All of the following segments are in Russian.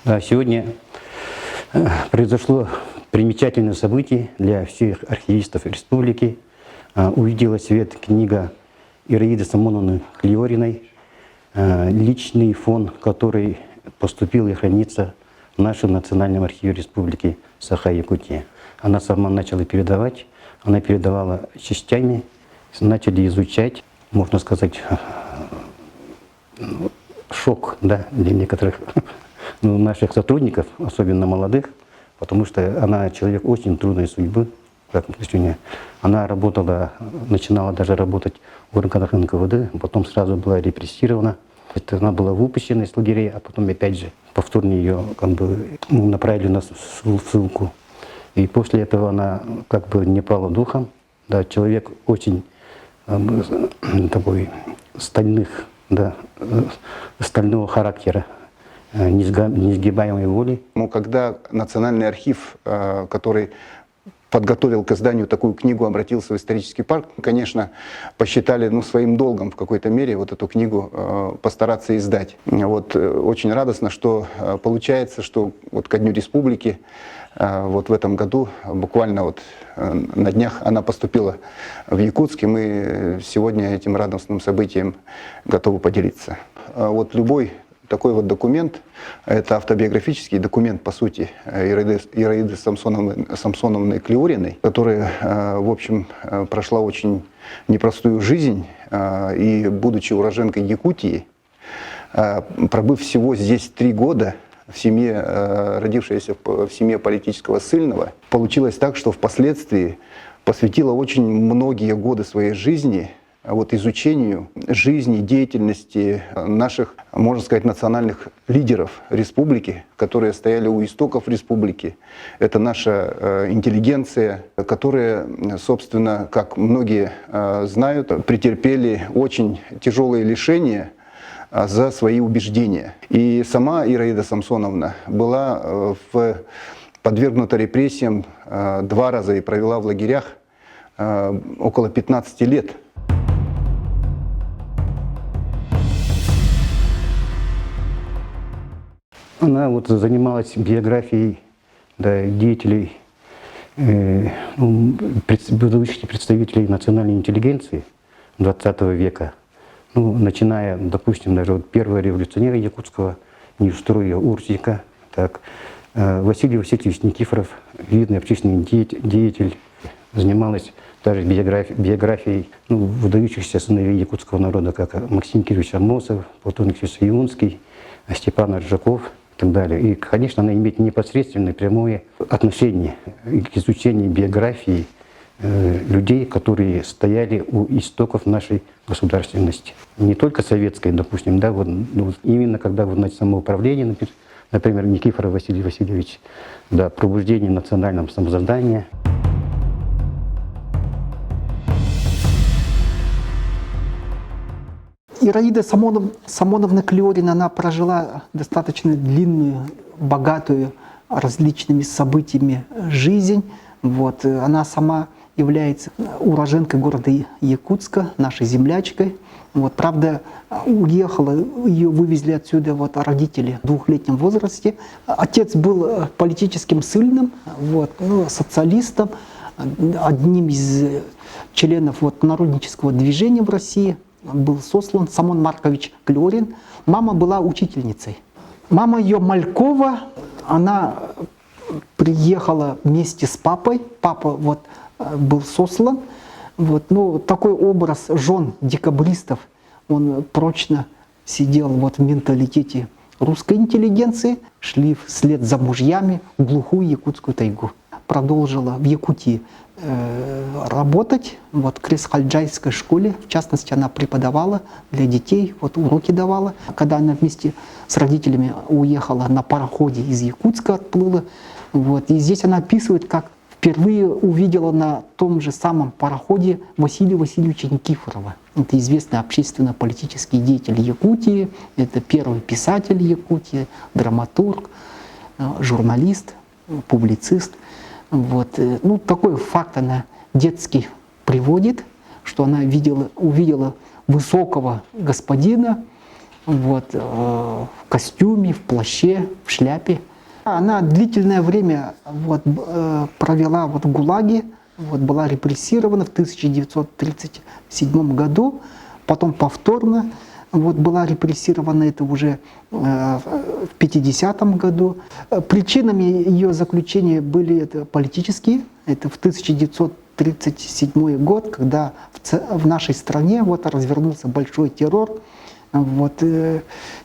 Да, сегодня произошло примечательное событие для всех архивистов республики. Увидела свет книга Ираиды Самоновны Клеориной «Личный фон», который поступил и хранится в нашем Национальном архиве Республики Саха-Якутия. Она сама начала передавать, она передавала частями, начали изучать, можно сказать, шок, да, для некоторых наших сотрудников, особенно молодых, потому что она человек очень трудной судьбы. Она работала, начинала даже работать в органах НКВД, потом сразу была репрессирована. Она была выпущена из лагерей, а потом опять же повторно ее направили на ссылку. И после этого она не пала духом. Да, человек очень такой стального характера, несгибаемой воли. Когда Национальный архив, который подготовил к изданию такую книгу, обратился в исторический парк, конечно, посчитали своим долгом в какой-то мере вот эту книгу постараться издать. Очень радостно, что получается, что ко Дню Республики в этом году, буквально на днях, она поступила в Якутск, и мы сегодня этим радостным событием готовы поделиться. Любой такой документ, это автобиографический документ, по сути, Ираиды Самсоновны Клеориной, которая, в общем, прошла очень непростую жизнь, и, будучи уроженкой Якутии, пробыв всего здесь 3 года, в семье, родившаяся в семье политического ссыльного, получилось так, что впоследствии посвятила очень многие годы своей жизни изучению жизни, деятельности наших, можно сказать, национальных лидеров республики, которые стояли у истоков республики. Это наша интеллигенция, которая, собственно, как многие знают, претерпели очень тяжелые лишения за свои убеждения. И сама Ираида Самсоновна была подвергнута репрессиям 2 раза и провела в лагерях около 15 лет. Она занималась биографией деятелей, выдающихся представителей национальной интеллигенции XX века. Начиная, допустим, даже первого революционера якутского, Неустроя Урсика, Василий Васильевич Никифоров, видный общественный деятель, занималась даже биографией выдающихся сыновей якутского народа, как Максим Кирович Амосов, Платон Алексеевич Юнский, Степан Ржаков и так далее. И, конечно, она имеет непосредственное прямое отношение к изучению биографии людей, которые стояли у истоков нашей государственности. Не только советской, допустим, именно когда на самоуправлении, например, Никифоров Василий Васильевич, пробуждение национального самосознания. Ираида Самоновна Клеорина, она прожила достаточно длинную, богатую различными событиями жизнь. Она сама является уроженкой города Якутска, нашей землячкой. Правда, уехала, ее вывезли отсюда родители в 2-летнем возрасте. Отец был политическим ссыльным, социалистом, одним из членов народнического движения в России. Был сослан Самон Маркович Клеорин. Мама была учительницей. Мама ее Малькова, она приехала вместе с папой. Папа был сослан. Такой образ жен декабристов, он прочно сидел в менталитете русской интеллигенции. Шли вслед за мужьями в глухую якутскую тайгу. Продолжила в Якутии работать в Кресхальджайской школе. В частности, она преподавала для детей, уроки давала. Когда она вместе с родителями уехала на пароходе из Якутска, отплыла. И здесь она описывает, как впервые увидела на том же самом пароходе Василия Васильевича Никифорова. Это известный общественно-политический деятель Якутии, это первый писатель Якутии, драматург, журналист, публицист. Такой факт она детский приводит, что она увидела высокого господина, вот, в костюме, в плаще, в шляпе. Она длительное время вот, провела вот, в ГУЛАГе, вот, была репрессирована в 1937 году, потом повторно вот, была репрессирована это уже в 50 году. Причинами ее заключения были это политические. Это в 1937 год, когда в нашей стране вот, развернулся большой террор. Вот,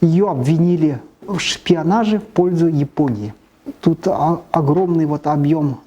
ее обвинили в шпионаже в пользу Японии. Тут огромный вот объем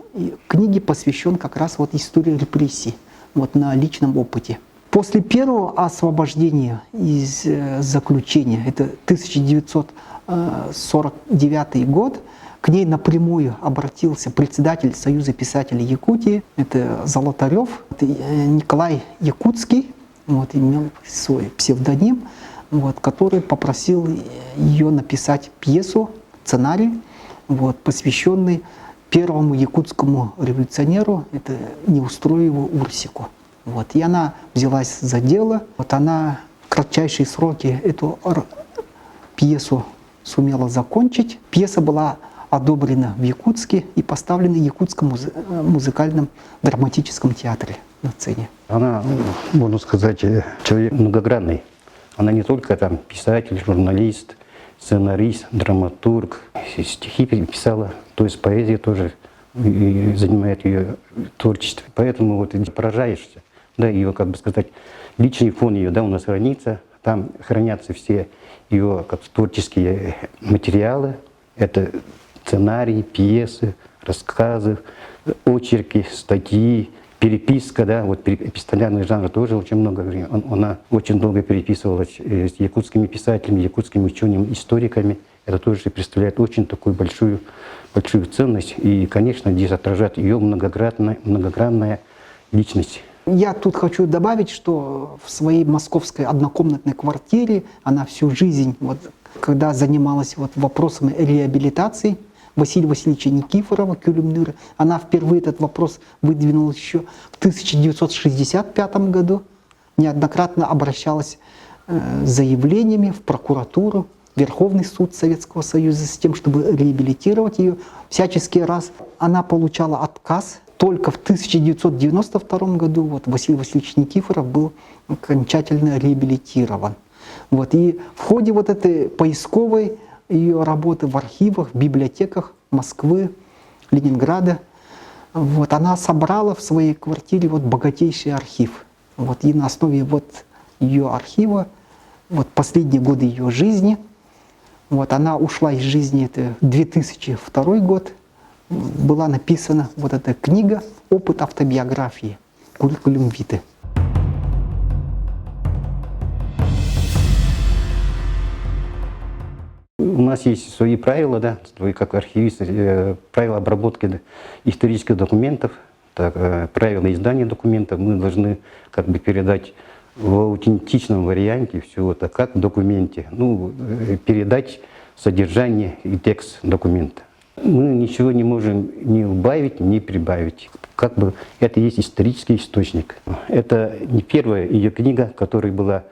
книги посвящен как раз вот истории репрессий вот, на личном опыте. После первого освобождения из заключения, это 1949 год, к ней напрямую обратился председатель Союза писателей Якутии, это Золотарев, это Николай Якутский, вот, имел свой псевдоним, вот, который попросил ее написать пьесу, сценарий, вот, посвященный первому якутскому революционеру, это Неустроеву Урсику. Вот, и она взялась за дело, вот она в кратчайшие сроки эту пьесу сумела закончить. Пьеса была одобрена в Якутске и поставлена в Якутском музыкальном драматическом театре на сцене. Она, можно сказать, человек многогранный. Она не только там писатель, журналист, сценарист, драматург, стихи писала, то есть поэзия тоже занимает ее творчество. Поэтому вот поражаешься, да, ее, как бы сказать, личный фон ее, да, у нас хранится, там хранятся все ее как творческие материалы, это сценарии, пьесы, рассказы, очерки, статьи, переписка, да, вот эпистолярный жанр тоже очень много времени. Она очень долго переписывалась с якутскими писателями, якутскими учеными, историками. Это тоже представляет очень такую большую ценность. И, конечно, здесь отражает ее многогранная личность. Я тут хочу добавить, что в своей московской однокомнатной квартире она всю жизнь, вот, когда занималась вот, вопросами реабилитации Василия Васильевича Никифорова, Кюльмнюра, она впервые этот вопрос выдвинула еще в 1965 году, неоднократно обращалась с заявлениями в прокуратуру, Верховный суд Советского Союза с тем, чтобы реабилитировать ее. Всяческий раз она получала отказ. Только в 1992 году вот, Василий Васильевич Никифоров был окончательно реабилитирован. Вот, и в ходе вот этой поисковой ее работы в архивах, в библиотеках Москвы, Ленинграда, вот, она собрала в своей квартире вот, богатейший архив. Вот, и на основе вот, ее архива, вот, последние годы ее жизни, вот, она ушла из жизни, это 2002 год, была написана вот эта книга «Опыт автобиографии» «Curriculum Vitae». У нас есть свои правила, да, свои как архивисты, правила обработки исторических документов, так, правила издания документов. Мы должны как бы передать в аутентичном варианте все это, как в документе, ну, передать содержание и текст документа. Мы ничего не можем ни убавить, ни прибавить. Как бы это есть исторический источник. Это не первая ее книга, которая была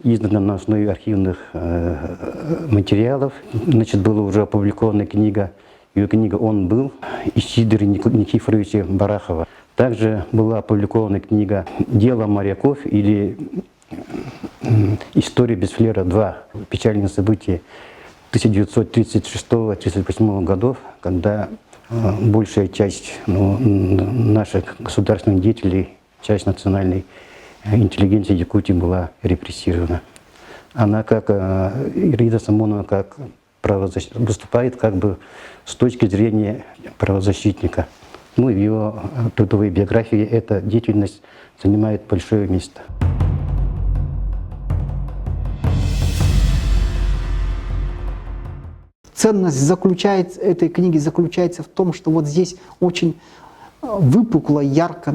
издана на основе архивных материалов. Значит, была уже опубликована книга, ее книга «Он был» Исидора Никифоровича Барахова. Также была опубликована книга «Дело моряков» или «История без флера 2. Печальные события 1936-1938 годов», когда большая часть наших государственных деятелей, часть национальной интеллигенции Якутии была репрессирована. Она, как Ирида Самонова, как выступает как бы с точки зрения правозащитника. Ну, в ее трудовой биографии эта деятельность занимает большое место. Ценность этой книги заключается в том, что вот здесь очень выпукло, ярко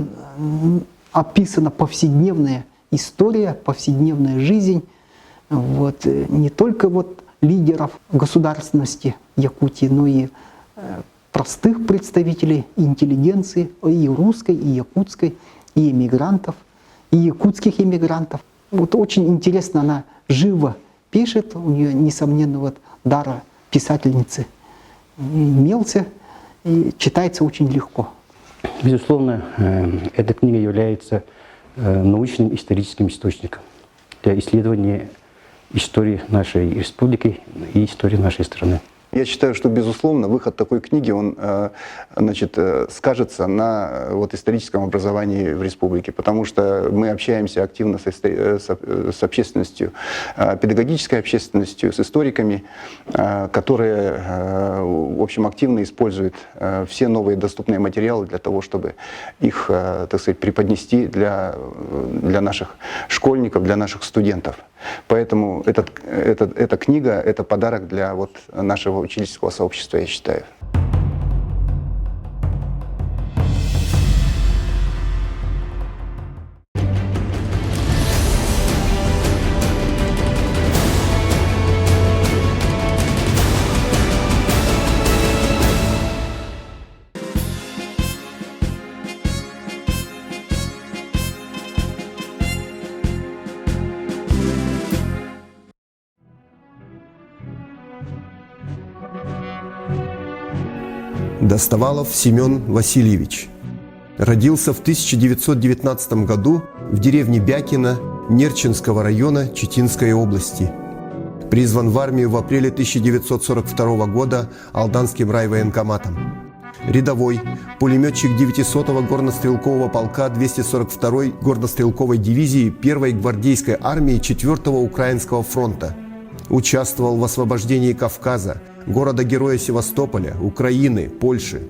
описана повседневная история, повседневная жизнь вот, не только вот лидеров государственности Якутии, но и простых представителей интеллигенции, и русской, и якутской, и эмигрантов, и якутских эмигрантов. Вот очень интересно она живо пишет, у нее, несомненно, вот дар писательницы имелся, и читается очень легко. Безусловно, эта книга является научным историческим источником для исследования истории нашей республики и истории нашей страны. Я считаю, что, безусловно, выход такой книги, он скажется на историческом образовании в республике, потому что мы общаемся активно с общественностью, педагогической общественностью, с историками, которые, в общем, активно используют все новые доступные материалы для того, чтобы их, так сказать, преподнести для наших школьников, для наших студентов. Поэтому эта книга – это подарок для нашего учительского сообщества, я считаю. Достовалов Семен Васильевич. Родился в 1919 году в деревне Бякино Нерчинского района Читинской области. Призван в армию в апреле 1942 года Алданским райвоенкоматом. Рядовой, пулеметчик 900-го горнострелкового полка 242-й горнострелковой дивизии 1-й гвардейской армии 4-го Украинского фронта. Участвовал в освобождении Кавказа, города-героя Севастополя, Украины, Польши.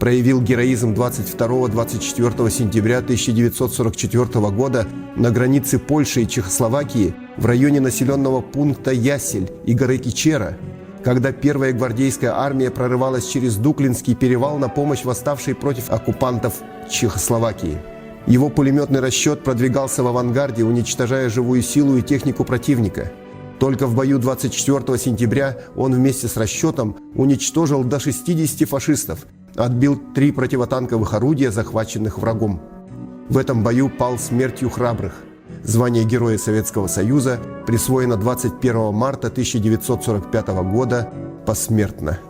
Проявил героизм 22-24 сентября 1944 года на границе Польши и Чехословакии в районе населенного пункта Ясель и горы Кичера, когда первая гвардейская армия прорывалась через Дуклинский перевал на помощь восставшей против оккупантов Чехословакии. Его пулеметный расчет продвигался в авангарде, уничтожая живую силу и технику противника. Только в бою 24 сентября он вместе с расчетом уничтожил до 60 фашистов, отбил 3 противотанковых орудия, захваченных врагом. В этом бою пал смертью храбрых. Звание Героя Советского Союза присвоено 21 марта 1945 года посмертно.